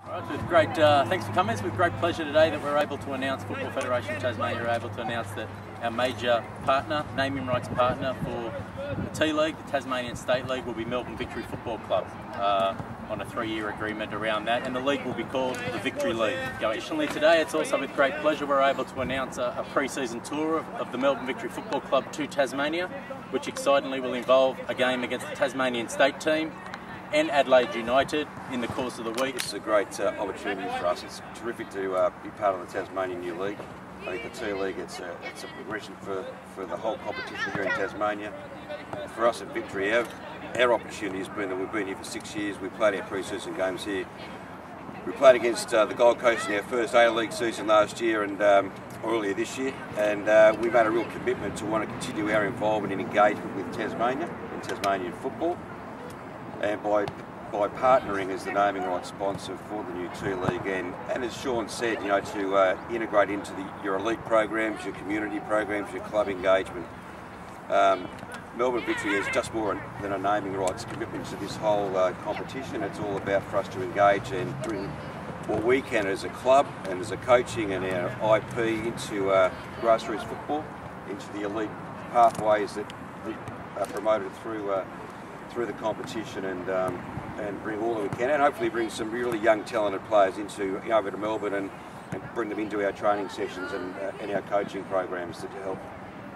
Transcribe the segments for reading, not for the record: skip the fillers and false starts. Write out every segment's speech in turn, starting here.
Right, with great, thanks for coming. It's with great pleasure today that we're able to announce, Football Federation of Tasmania are able to announce that our major partner, naming rights partner for the T-League, the Tasmanian State League, will be Melbourne Victory Football Club on a 3-year agreement around that, and the league will be called the Victory League. Additionally today, it's also with great pleasure we're able to announce a pre-season tour of the Melbourne Victory Football Club to Tasmania, which excitingly will involve a game against the Tasmanian State team and Adelaide United in the course of the week. It's a great opportunity for us. It's terrific to be part of the Tasmanian New League. I think the T-League, it's a progression for the whole competition here in Tasmania. For us at Victory, our opportunity has been that we've been here for 6 years. We played our pre-season games here. We played against the Gold Coast in our first A-League season last year and earlier this year, and we made a real commitment to want to continue our involvement and engagement with Tasmania and Tasmanian football. And by partnering as the naming rights sponsor for the new T-League, and as Sean said, you know, to integrate into your elite programs, your community programs, your club engagement. Melbourne Victory is just more than a naming rights commitment to this whole competition. It's all about for us to engage and bring what we can as a club and as a coaching and our IP into grassroots football, into the elite pathways that are promoted through the competition, and bring all that we can, and hopefully bring some really young talented players over to Melbourne and bring them into our training sessions and our coaching programs to help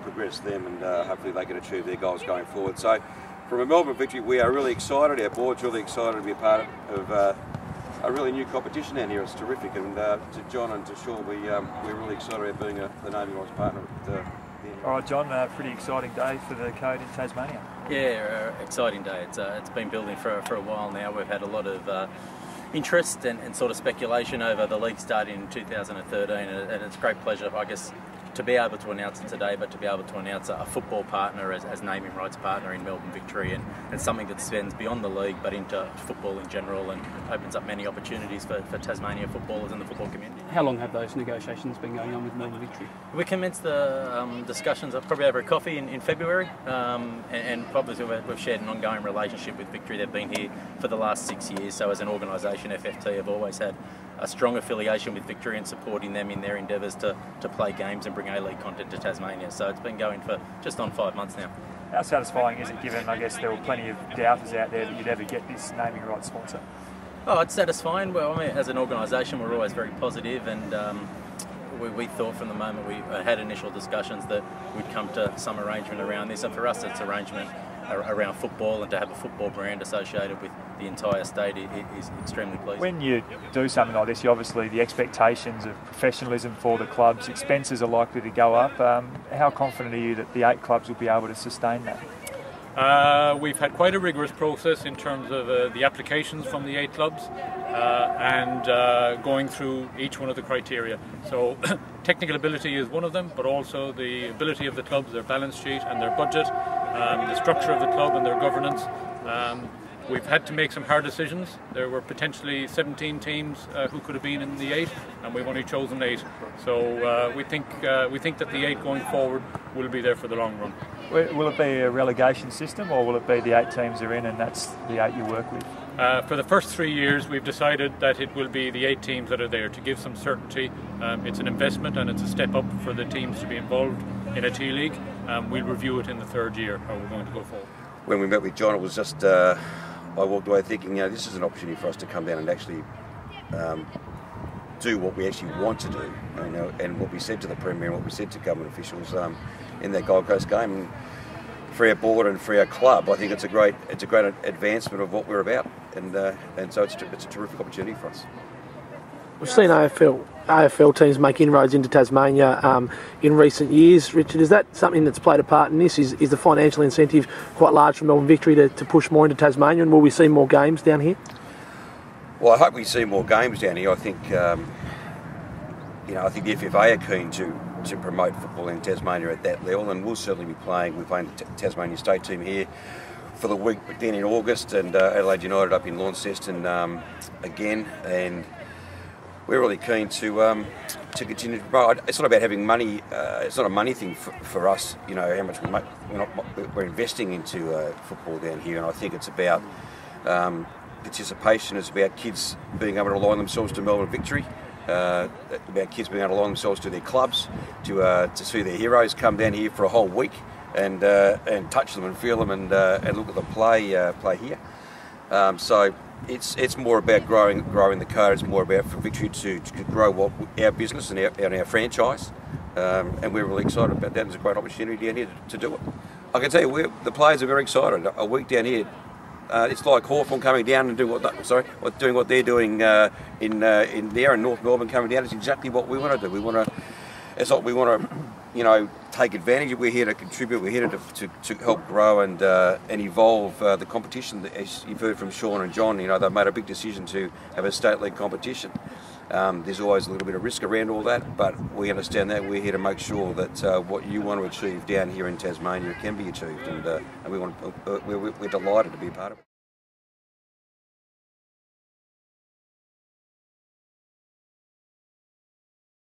progress them, and hopefully they can achieve their goals going forward. So from a Melbourne Victory, we are really excited, our board's really excited to be a part of a really new competition down here. It's terrific, and to John and to Sean, we're really excited about being the naming rights partner at All right, John, a pretty exciting day for the code in Tasmania. Yeah, exciting day. It's been building for a while now. We've had a lot of interest and sort of speculation over the league starting in 2013, and it's a great pleasure, I guess, to be able to announce it today, but to be able to announce a football partner as naming rights partner in Melbourne Victory, and something that spends beyond the league but into football in general, and opens up many opportunities for Tasmania footballers and the football community. How long have those negotiations been going on with Melbourne Victory? We commenced the discussions probably over a coffee in February, and probably we've shared an ongoing relationship with Victory. They've been here for the last 6 years, so as an organisation, FFT have always had a strong affiliation with Victory and supporting them in their endeavours to play games and bring A-League content to Tasmania. So it's been going for just on 5 months now. How satisfying is it, given, I guess, there were plenty of doubters out there that you'd ever get this naming rights sponsor? Oh, it's satisfying. Well, I mean, as an organisation, we're always very positive, and we thought from the moment we had initial discussions that we'd come to some arrangement around this, and for us it's arrangement around football, and to have a football brand associated with the entire state is extremely pleasing. When you do something like this, obviously the expectations of professionalism for the clubs, expenses are likely to go up. How confident are you that the 8 clubs will be able to sustain that? We've had quite a rigorous process in terms of the applications from the 8 clubs and going through each one of the criteria. So technical ability is one of them, but also the ability of the clubs, their balance sheet and their budget, the structure of the club and their governance. We've had to make some hard decisions. There were potentially 17 teams who could have been in the 8, and we've only chosen 8. So we think that the 8 going forward will be there for the long run. Will it be a relegation system, or will it be the 8 teams are in and that's the 8 you work with? For the first 3 years, we've decided that it will be the 8 teams that are there to give some certainty. It's an investment and it's a step up for the teams to be involved in a T-League. We'll review it in the 3rd year, how we're going to go forward. When we met with John, it was just I walked away thinking, you know, this is an opportunity for us to come down and actually do what we actually want to do, you know, and what we said to the Premier and what we said to government officials in that Gold Coast game. And for our board and for our club, I think it's a great advancement of what we're about, and so it's a terrific opportunity for us. We've seen AFL teams make inroads into Tasmania in recent years. Richard, is that something that's played a part in this? Is the financial incentive quite large for Melbourne Victory to push more into Tasmania, and will we see more games down here? Well, I hope we see more games down here. I think I think the FFA are keen to promote football in Tasmania at that level, and we'll certainly be playing. We're playing the Tasmanian State team here for the week, but then in August, and Adelaide United up in Launceston again, and we're really keen to continue to promote. It's not about having money. It's not a money thing for us. You know how much we're investing into football down here, and I think it's about participation. It's about kids being able to align themselves to Melbourne Victory, about kids being able to align themselves to their clubs, to see their heroes come down here for a whole week and touch them and feel them and look at them play here. So it's more about growing the code. It's more about for Victory to grow our business and our franchise, and we're really excited about that. It's a great opportunity down here to do it. I can tell you, the players are very excited. A week down here, it's like Hawthorn coming down and doing what they're doing in there, and North Melbourne coming down. It's exactly what we want to do. It's like we want to, take advantage. We're here to contribute. We're here to help grow and evolve the competition. As you've heard from Sean and John, they've made a big decision to have a state league competition. There's always a little bit of risk around all that, but we understand that. We're here to make sure that what you want to achieve down here in Tasmania can be achieved, and we're delighted to be a part of it.